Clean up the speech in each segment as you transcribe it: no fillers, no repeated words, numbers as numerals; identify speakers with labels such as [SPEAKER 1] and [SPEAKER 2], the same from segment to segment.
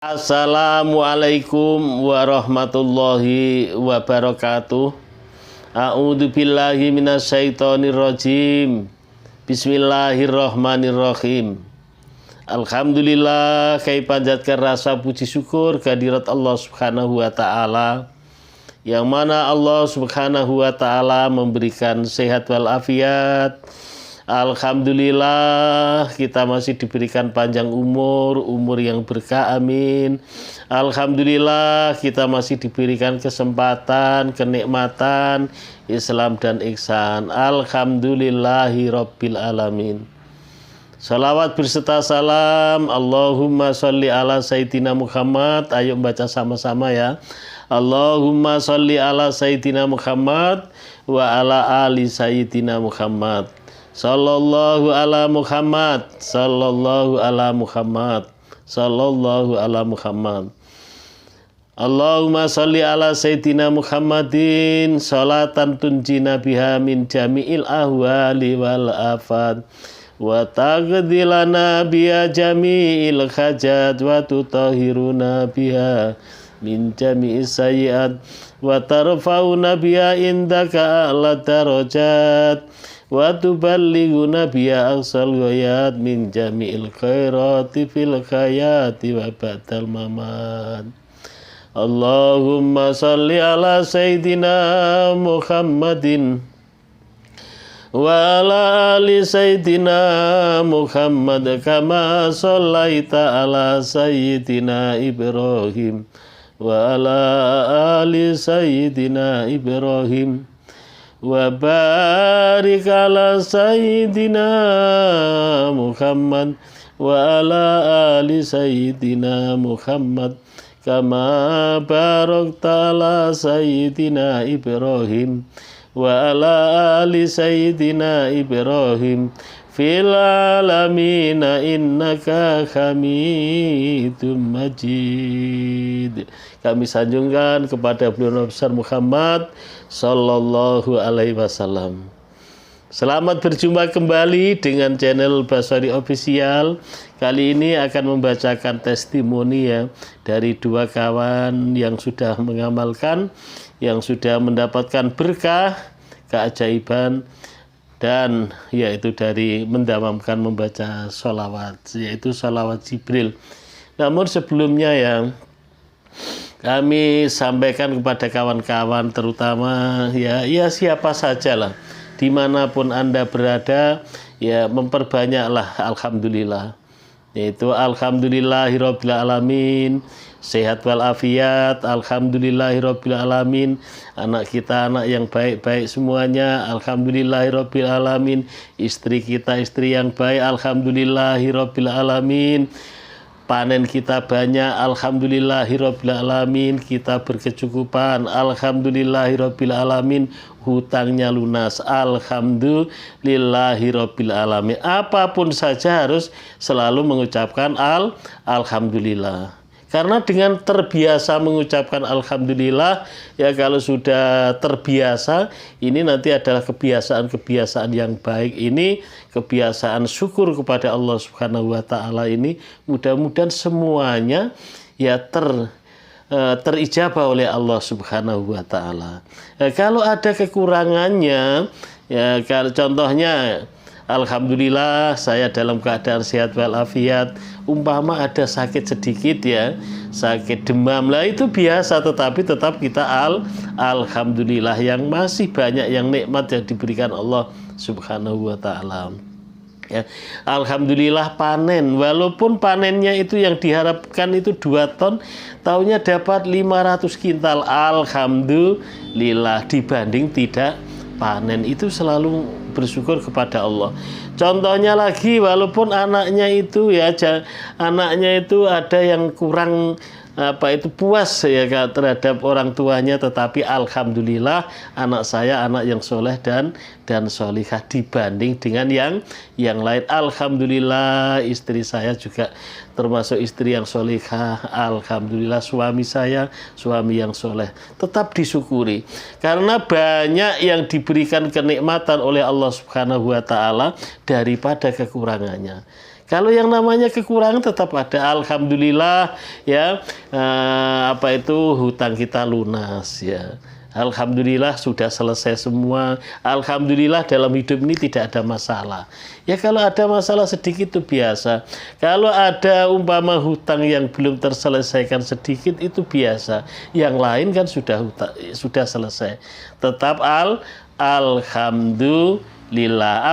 [SPEAKER 1] Assalamualaikum warahmatullahi wabarakatuh. A'udzu billahi minasyaitonir rajim. Bismillahirrahmanirrahim. Alhamdulillah, kami panjatkan rasa puji syukur kehadirat Allah Subhanahu wa taala, yang mana Allah Subhanahu wa taala memberikan sehat walafiat. Alhamdulillah, kita masih diberikan panjang umur yang berkah, amin. Alhamdulillah, kita masih diberikan kesempatan, kenikmatan Islam dan ihsan. Alhamdulillahi rabbil alamin. Salawat berserta salam, Allahumma sholli ala Sayyidina Muhammad. Ayo baca sama-sama ya. Allahumma sholli ala Sayyidina Muhammad wa ala ali Sayyidina Muhammad. Sallallahu ala Muhammad, sallallahu ala Muhammad, sallallahu ala Muhammad. Allahumma sholli ala Sayyidina Muhammadin salatan tunjina biha min jami'il ahwali wal afat wa taqdilana biha jami'il hajat wa tutahhiruna biha min jami'is sayyi'at wa tarfa'una biha indaka a'la darajat wa tuballighuna biha aqsal ghayat min jami'il khairati fil hayati wa ba'dal mamat. Allahumma sholli ala Sayyidina Muhammadin wa ala ali Sayyidina Muhammad kama shallaita ala Sayyidina Ibrahim wa ala ali Sayyidina Ibrahim wa barik ala Sayyidina Muhammad wa ala ali Sayyidina Muhammad kama barakta ala Sayyidina Ibrahim wa ala ali Sayyidina Ibrahim fil alamina innaka hamidum majid. Kami sanjungkan kepada beliau besar Muhammad sallallahu alaihi wasallam. Selamat berjumpa kembali dengan channel Basari Official. Kali ini akan membacakan testimoni ya dari dua kawan yang sudah mengamalkan, yang sudah mendapatkan berkah, keajaiban, dan yaitu dari mendamamkan membaca sholawat, yaitu sholawat Jibril. Namun sebelumnya ya, kami sampaikan kepada kawan-kawan terutama ya siapa sajalah dimanapun Anda berada, ya memperbanyaklah alhamdulillah, yaitu alhamdulillahirabbil alamin, sehat walafiat, alhamdulillahirabbil alamin. Anak kita anak yang baik-baik semuanya, alhamdulillahirabbil alamin. Istri kita istri yang baik, alhamdulillahirabbil alamin. Panen kita banyak, alhamdulillahirabbil alamin. Kita berkecukupan, alhamdulillahirabbil alamin. Hutangnya lunas, alhamdulillahirabbil alamin. Apapun saja harus selalu mengucapkan alhamdulillah. Karena dengan terbiasa mengucapkan alhamdulillah, ya kalau sudah terbiasa, ini nanti adalah kebiasaan-kebiasaan yang baik. Ini kebiasaan syukur kepada Allah Subhanahu wa taala ini, mudah-mudahan semuanya ya terijabah oleh Allah Subhanahu wa taala. Kalau ada kekurangannya, ya kalau contohnya alhamdulillah saya dalam keadaan sehat walafiat, umpama ada sakit sedikit ya, sakit demam lah itu biasa, tetapi tetap kita alhamdulillah, yang masih banyak yang nikmat yang diberikan Allah Subhanahu wa taala. Ya, alhamdulillah panen, walaupun panennya itu yang diharapkan itu 2 ton, tahunnya dapat 500 kintal, alhamdulillah, dibanding tidak panen, itu selalu bersyukur kepada Allah. Contohnya lagi, walaupun anaknya itu ada yang kurang puas ya terhadap orang tuanya, tetapi alhamdulillah anak saya anak yang soleh dan solihah dibanding dengan yang lain. Alhamdulillah istri saya juga termasuk istri yang solihah. Alhamdulillah suami saya suami yang soleh. Tetap disyukuri karena banyak yang diberikan kenikmatan oleh Allah Subhanahu wa taala daripada kekurangannya. Kalau yang namanya kekurangan tetap ada. Alhamdulillah ya, hutang kita lunas ya. Alhamdulillah sudah selesai semua. Alhamdulillah dalam hidup ini tidak ada masalah. Ya kalau ada masalah sedikit itu biasa. Kalau ada umpama hutang yang belum terselesaikan sedikit itu biasa. Yang lain kan sudah selesai. Tetap alhamdulillah.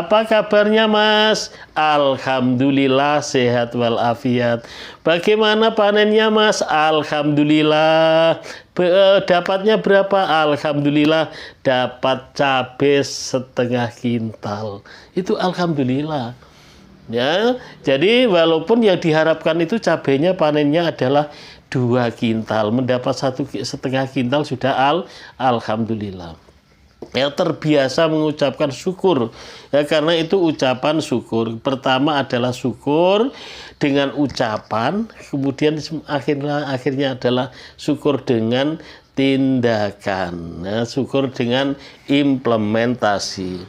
[SPEAKER 1] Apa kabarnya Mas? Alhamdulillah sehat walafiat. Bagaimana panennya Mas? Alhamdulillah. Dapatnya berapa? Alhamdulillah dapat cabai setengah kintal. Itu alhamdulillah. Ya, jadi walaupun yang diharapkan itu cabainya panennya adalah 2 kintal, mendapat 1,5 kintal sudah alhamdulillah. Ya, terbiasa mengucapkan syukur ya, karena itu ucapan syukur. Pertama adalah syukur dengan ucapan, kemudian akhirnya adalah syukur dengan tindakan, ya, syukur dengan implementasi.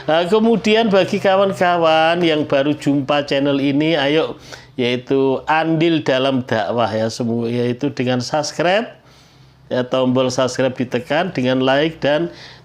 [SPEAKER 1] Nah, kemudian bagi kawan-kawan yang baru jumpa channel ini, ayo yaitu andil dalam dakwah ya semua, yaitu dengan subscribe ya, tombol subscribe ditekan, dengan like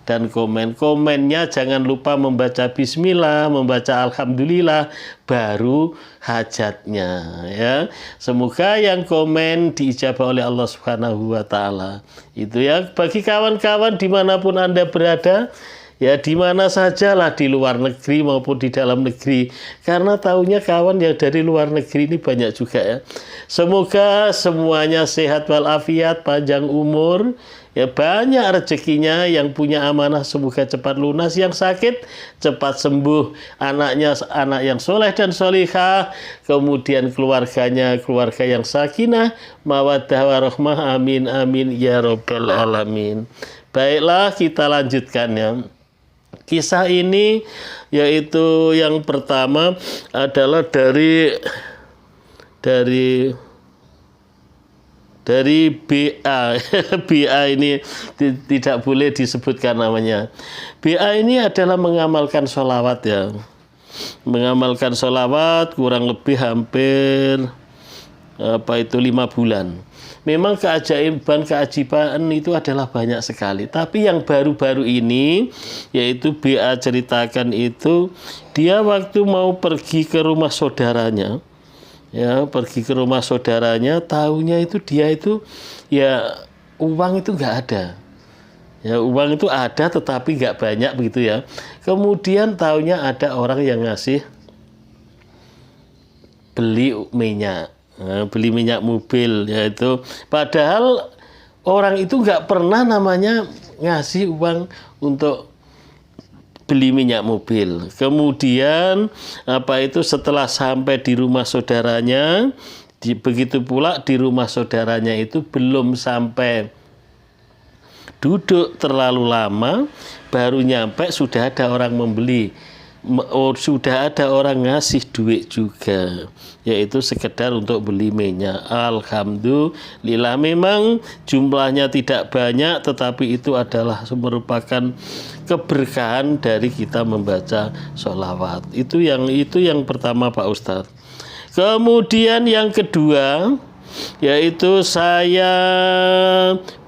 [SPEAKER 1] dan komennya jangan lupa membaca bismillah, membaca alhamdulillah, baru hajatnya ya. Semoga yang komen diijabah oleh Allah Subhanahu wa Ta'ala. Itu ya, bagi kawan-kawan dimanapun Anda berada ya, di mana sajalah, di luar negeri maupun di dalam negeri, karena tahunya kawan yang dari luar negeri ini banyak juga ya. Semoga semuanya sehat walafiat, panjang umur ya, banyak rezekinya. Yang punya amanah semoga cepat lunas, yang sakit cepat sembuh, anaknya anak yang soleh dan solihah, kemudian keluarganya keluarga yang sakinah mawaddah warahmah, amin amin ya robbal alamin. Baiklah, kita lanjutkan ya. Kisah ini yaitu yang pertama adalah dari BA. BA ini tidak boleh disebutkan namanya. BA ini adalah mengamalkan sholawat ya. Mengamalkan sholawat kurang lebih hampir 5 bulan. Memang keajaiban itu adalah banyak sekali. Tapi yang baru-baru ini, yaitu BA ceritakan itu, dia waktu mau pergi ke rumah saudaranya, ya pergi ke rumah saudaranya, tahunya itu dia itu ya uang itu nggak ada. Ya uang itu ada tetapi nggak banyak begitu ya. Kemudian tahunya ada orang yang ngasih beli minyak. Beli minyak mobil, yaitu padahal orang itu nggak pernah namanya ngasih uang untuk beli minyak mobil. Kemudian setelah sampai di rumah saudaranya, begitu pula di rumah saudaranya itu belum sampai duduk terlalu lama, baru nyampe sudah ada orang membeli. Sudah ada orang ngasih duit juga, yaitu sekedar untuk beli minyak. Alhamdulillah, memang jumlahnya tidak banyak, tetapi itu adalah merupakan keberkahan dari kita membaca sholawat. Itu yang pertama Pak Ustadz. Kemudian yang kedua, yaitu saya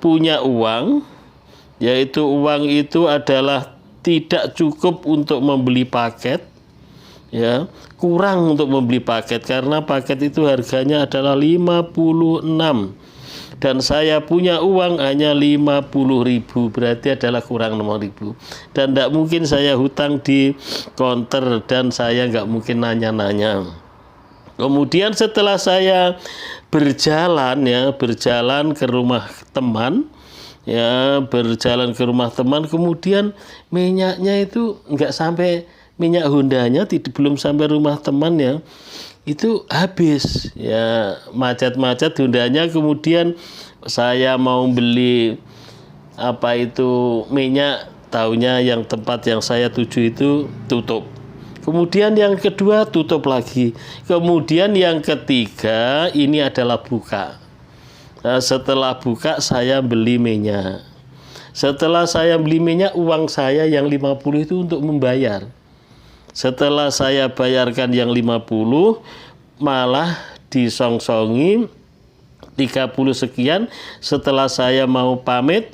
[SPEAKER 1] punya uang, yaitu uang itu adalah tidak cukup untuk membeli paket ya, kurang untuk membeli paket karena paket itu harganya adalah 56 dan saya punya uang hanya 50.000, berarti adalah kurang 6.000 dan tidak mungkin saya hutang di konter dan saya nggak mungkin nanya-nanya. Kemudian setelah saya berjalan ke rumah teman, kemudian minyaknya itu nggak sampai, minyak Hondanya belum sampai rumah teman ya, itu habis ya, macet Hondanya. Kemudian saya mau beli minyak, taunya yang tempat yang saya tuju itu tutup. Kemudian yang kedua tutup lagi. Kemudian yang ketiga ini adalah buka. Setelah buka saya beli minyak. Setelah saya beli minyak, uang saya yang 50 itu untuk membayar. Setelah saya bayarkan yang 50, malah disongsongi 30 sekian. Setelah saya mau pamit,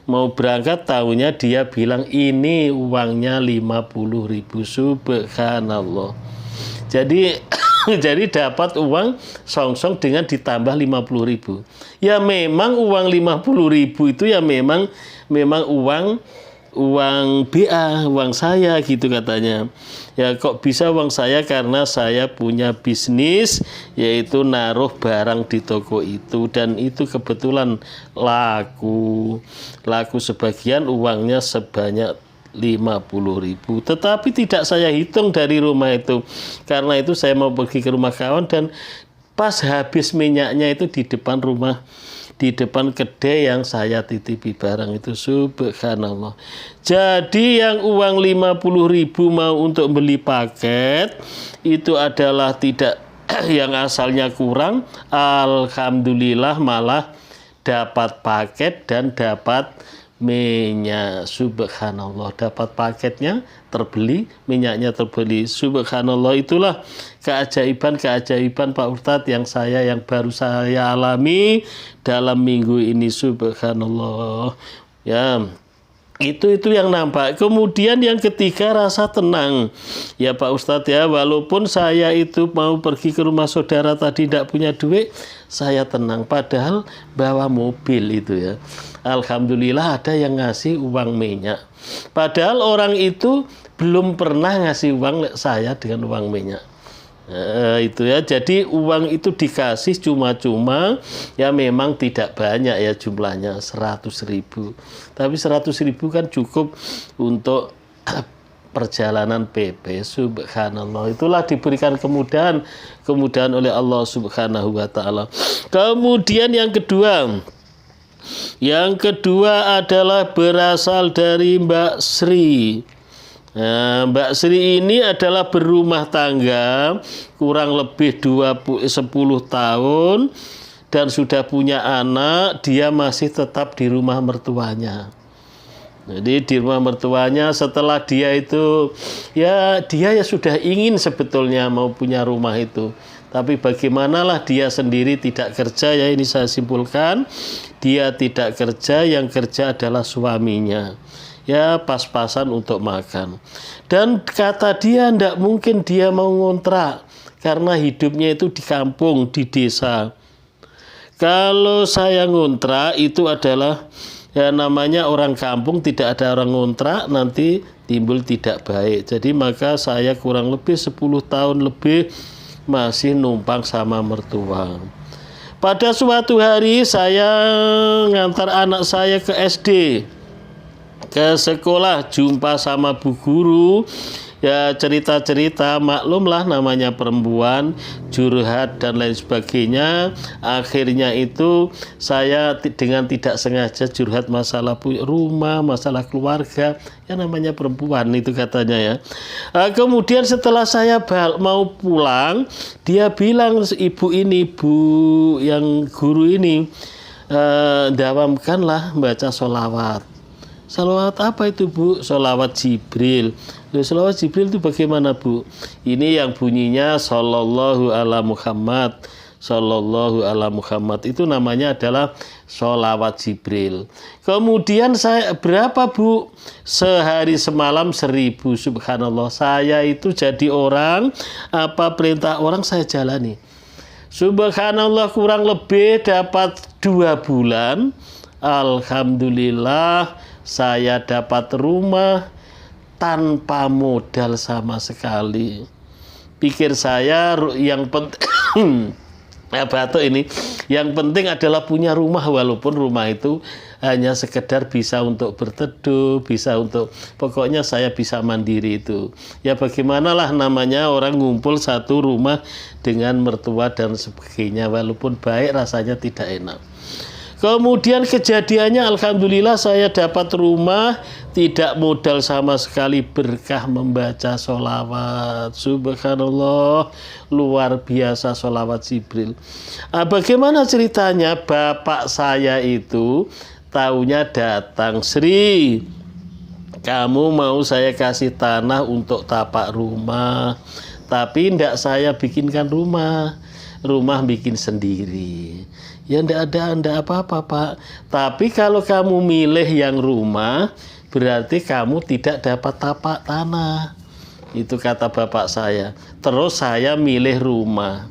[SPEAKER 1] mau berangkat, tahunya dia bilang ini uangnya 50.000. Subhanallah. Jadi jadi dapat uang songsong dengan ditambah 50.000. Ya memang uang 50.000 itu ya memang uang BA, uang saya gitu katanya. Ya kok bisa uang saya, karena saya punya bisnis yaitu naruh barang di toko itu, dan itu kebetulan laku sebagian, uangnya sebanyak 50.000. Tetapi tidak saya hitung dari rumah itu, karena itu saya mau pergi ke rumah kawan dan pas habis minyaknya itu di depan rumah, di depan kedai yang saya titipi barang itu. Subhanallah. Jadi yang uang 50.000 mau untuk beli paket itu adalah tidak yang asalnya kurang, alhamdulillah malah dapat paket dan dapat minyak. Subhanallah, dapat paketnya terbeli, minyaknya terbeli. Subhanallah, itulah keajaiban Pak Ustadz yang baru saya alami dalam minggu ini. Subhanallah. Ya, itu yang nampak. Kemudian yang ketiga, rasa tenang. Ya Pak Ustadz ya, walaupun saya itu mau pergi ke rumah saudara tadi tidak punya duit, saya tenang. Padahal bawa mobil itu ya. Alhamdulillah ada yang ngasih uang minyak. Padahal orang itu belum pernah ngasih uang saya dengan uang minyak. Itu ya, jadi uang itu dikasih cuma-cuma, ya memang tidak banyak ya jumlahnya, 100.000. Tapi 100.000 kan cukup untuk perjalanan PP. Subhanallah, itulah diberikan kemudahan oleh Allah Subhanahu wa taala. Kemudian yang kedua adalah berasal dari Mbak Sri. Nah, Mbak Sri ini adalah berumah tangga kurang lebih 10 tahun dan sudah punya anak. Dia masih tetap di rumah mertuanya. Jadi di rumah mertuanya, setelah dia itu dia sudah ingin sebetulnya mau punya rumah itu. Tapi bagaimanalah dia sendiri tidak kerja, ya ini saya simpulkan. Dia tidak kerja, yang kerja adalah suaminya. Ya pas-pasan untuk makan. Dan kata dia tidak mungkin dia mau ngontrak, karena hidupnya itu di kampung, di desa. Kalau saya ngontrak itu adalah ya namanya orang kampung, tidak ada orang ngontrak, nanti timbul tidak baik. Jadi maka saya kurang lebih 10 tahun lebih masih numpang sama mertua. Pada suatu hari saya ngantar anak saya ke SD, ke sekolah, jumpa sama bu guru, ya cerita-cerita, maklumlah namanya perempuan, curhat dan lain sebagainya. Akhirnya itu saya dengan tidak sengaja curhat masalah rumah, masalah keluarga, ya namanya perempuan itu katanya ya. Kemudian setelah saya mau pulang, dia bilang, ibu ini, bu yang guru ini, dawamkanlah baca sholawat. Sholawat apa itu bu? Sholawat Jibril. Sholawat Jibril itu bagaimana bu? Ini yang bunyinya Sallallahu ala Muhammad, Sallallahu ala Muhammad, itu namanya adalah sholawat Jibril. Kemudian saya berapa bu? Sehari semalam 1.000. Subhanallah, saya itu jadi orang, apa perintah orang saya jalani. Subhanallah, kurang lebih dapat 2 bulan. Alhamdulillah, saya dapat rumah tanpa modal sama sekali. Pikir saya yang penting batuk ini, yang penting adalah punya rumah, walaupun rumah itu hanya sekedar bisa untuk berteduh, bisa untuk, pokoknya saya bisa mandiri itu. Ya bagaimanalah namanya orang ngumpul satu rumah dengan mertua dan sebagainya, walaupun baik rasanya tidak enak. Kemudian kejadiannya alhamdulillah saya dapat rumah, tidak modal sama sekali, berkah membaca sholawat. Subhanallah, luar biasa sholawat Jibril. Bagaimana ceritanya? Bapak saya itu taunya datang, Sri, kamu mau saya kasih tanah untuk tapak rumah, tapi ndak saya bikinkan rumah bikin sendiri. Ya ndak apa-apa Pak. Tapi kalau kamu milih yang rumah, berarti kamu tidak dapat tapak tanah. Itu kata bapak saya. Terus saya milih rumah.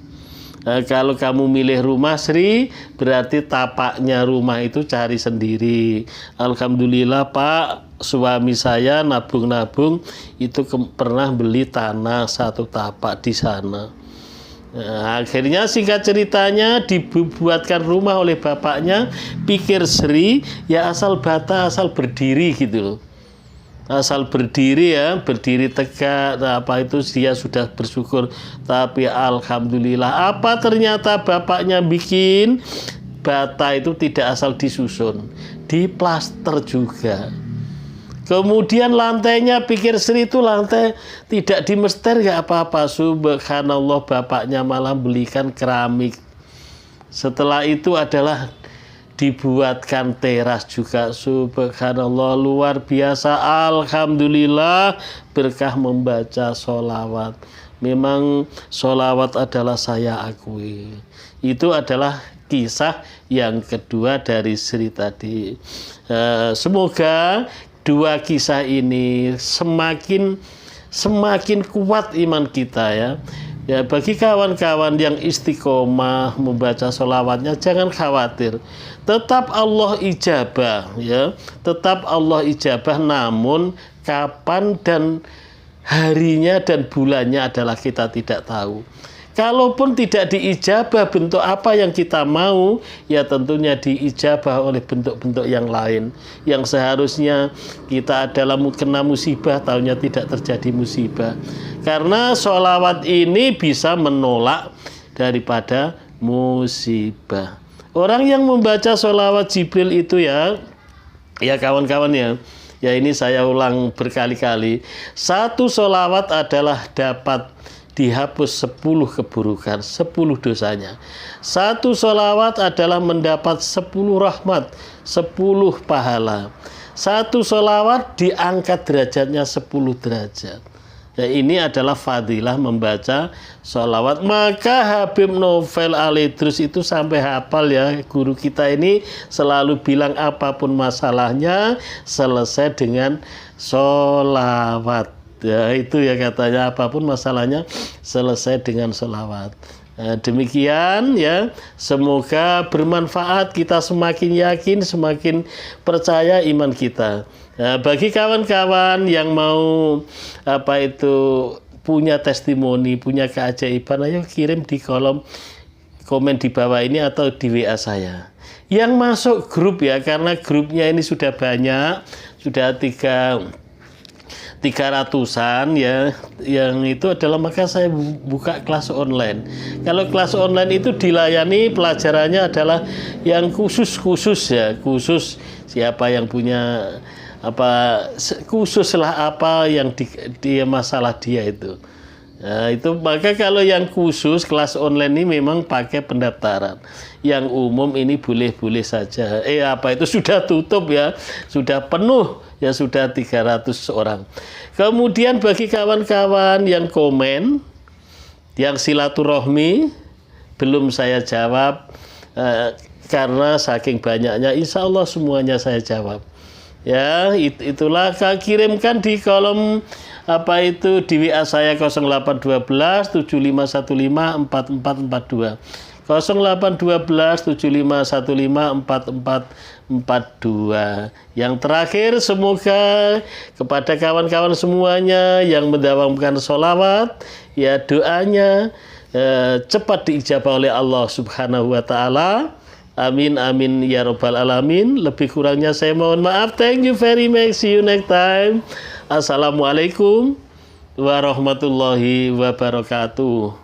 [SPEAKER 1] Kalau kamu milih rumah Sri, berarti tapaknya rumah itu cari sendiri. Alhamdulillah Pak, suami saya nabung-nabung itu pernah beli tanah 1 tapak di sana. Nah, akhirnya singkat ceritanya dibuatkan rumah oleh bapaknya. Pikir Sri, ya asal bata, asal berdiri gitu loh. Asal berdiri ya, berdiri tegak, apa itu dia sudah bersyukur. Tapi alhamdulillah, apa ternyata bapaknya bikin bata itu tidak asal disusun, diplaster juga. Kemudian lantainya, pikir Sri itu lantai tidak dimester ya apa-apa. Subhanallah, bapaknya malah belikan keramik. Setelah itu adalah dibuatkan teras juga. Subhanallah, luar biasa. Alhamdulillah, berkah membaca sholawat. Memang sholawat adalah saya akui. Itu adalah kisah yang kedua dari Sri tadi. Semoga 2 kisah ini semakin kuat iman kita ya. Ya, bagi kawan-kawan yang istiqomah membaca sholawatnya, jangan khawatir. Tetap Allah ijabah ya. Tetap Allah ijabah, namun kapan dan harinya dan bulannya adalah kita tidak tahu. Kalaupun tidak diijabah bentuk apa yang kita mau, ya tentunya diijabah oleh bentuk-bentuk yang lain. Yang seharusnya kita adalah kena musibah, taunya tidak terjadi musibah. Karena sholawat ini bisa menolak daripada musibah. Orang yang membaca sholawat Jibril itu ya kawan-kawan ya ini saya ulang berkali-kali. 1 sholawat adalah dapat dihapus 10 keburukan, 10 dosanya. 1 sholawat adalah mendapat 10 rahmat, 10 pahala. 1 sholawat diangkat derajatnya 10 derajat. Ya, ini adalah fadilah membaca sholawat. Maka Habib Novel Al-Idrus itu sampai hafal ya. Guru kita ini selalu bilang apapun masalahnya selesai dengan sholawat. Ya, itu ya katanya, apapun masalahnya selesai dengan sholawat. Nah, demikian ya, semoga bermanfaat, kita semakin yakin, semakin percaya iman kita. Nah, bagi kawan-kawan yang mau punya testimoni, punya keajaiban, ayo kirim di kolom komen di bawah ini atau di WA saya. Yang masuk grup ya, karena grupnya ini sudah banyak, sudah 300-an ya, yang itu adalah maka saya buka kelas online. Kalau kelas online itu dilayani pelajarannya adalah yang khusus ya, khusus siapa yang punya khusus lah apa yang dia masalah dia itu. Nah, itu maka kalau yang khusus kelas online ini memang pakai pendaftaran. Yang umum ini boleh-boleh saja. Itu sudah tutup ya, sudah penuh ya, sudah 300 orang. Kemudian bagi kawan-kawan yang komen, yang silaturahmi belum saya jawab karena saking banyaknya, insya Allah semuanya saya jawab. Ya, itulah kirimkan di kolom di WA saya 0812 7515 4442. 0812 7515 4442. Yang terakhir, semoga kepada kawan-kawan semuanya yang mendawamkan sholawat, ya doanya cepat diijabah oleh Allah Subhanahu wa Ta'ala. Amin amin ya robbal alamin. Lebih kurangnya saya mohon maaf. Thank you very much. See you next time. Assalamualaikum warahmatullahi wabarakatuh.